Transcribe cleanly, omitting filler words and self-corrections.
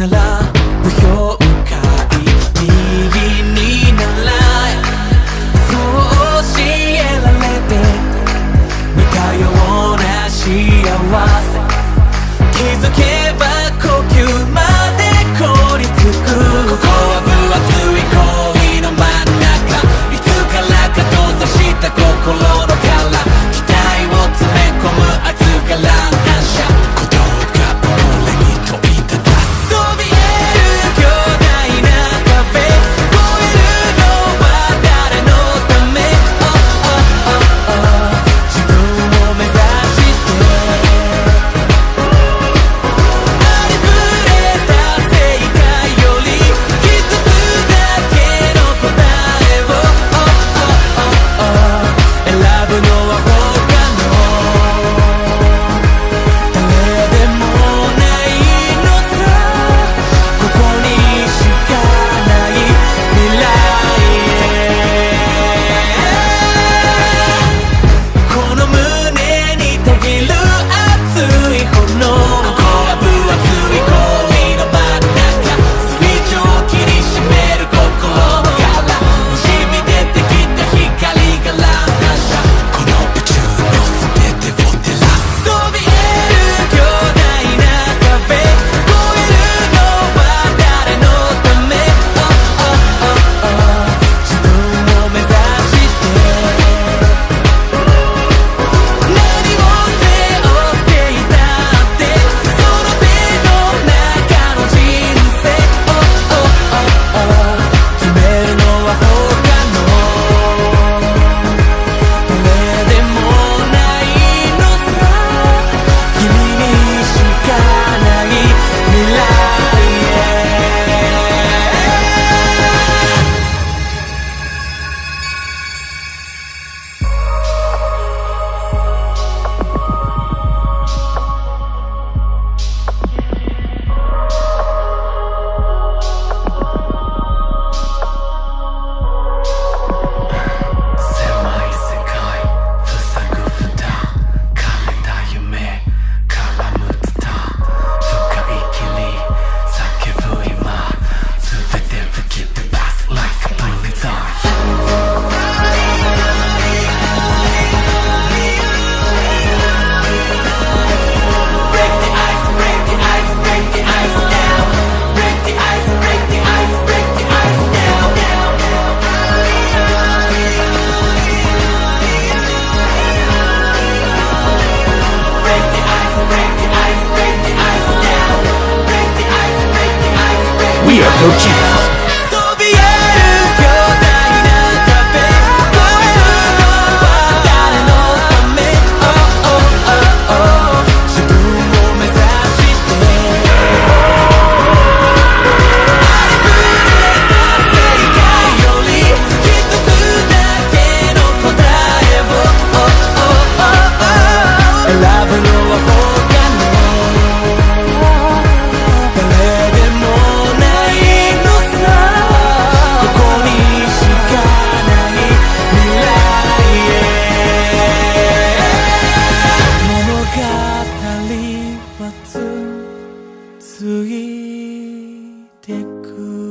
なら不評価右にならえそう教えられて似たような幸せ気づけば呼吸まで凍りつくここは分厚い氷の真ん中いつからか閉ざした心の殻期待を詰め込む熱が乱射鼓動が俺に問いただすそびえる巨大な壁越えるのは誰のため、自分を目指してありふれた正解より一つだけの答えを選ぶのは他の誰でもないのさここにしかない未来へこの胸にたぎる熱い炎ここは分厚い氷の真ん中水蒸気に占める心の殻にじみ出てきた光が乱射この宇宙の全てを照らすそびえる巨大な壁越えるのは誰のため、自分を目指して何を背負っていたってその手の中の人生決めるのは他の誰でもないのさ君にしかない未来へ狭い世界塞ぐ負担枯れた夢絡むツタ深い霧叫ぶ今全て吹き飛ばす like a blizzard Break the ice, break the ice, break the ice now Break the ice, break the ice, break the ice now Break the ice, break the ice, break the ice now Break the ice, break the ice, break the ice We are Gogeta そびえる巨大な壁越えるのは誰のため、自分を目指してありふれた正解より一つだけの答えを選ぶのは他の誰でもないのさここにしかない未来へ物語は続いてく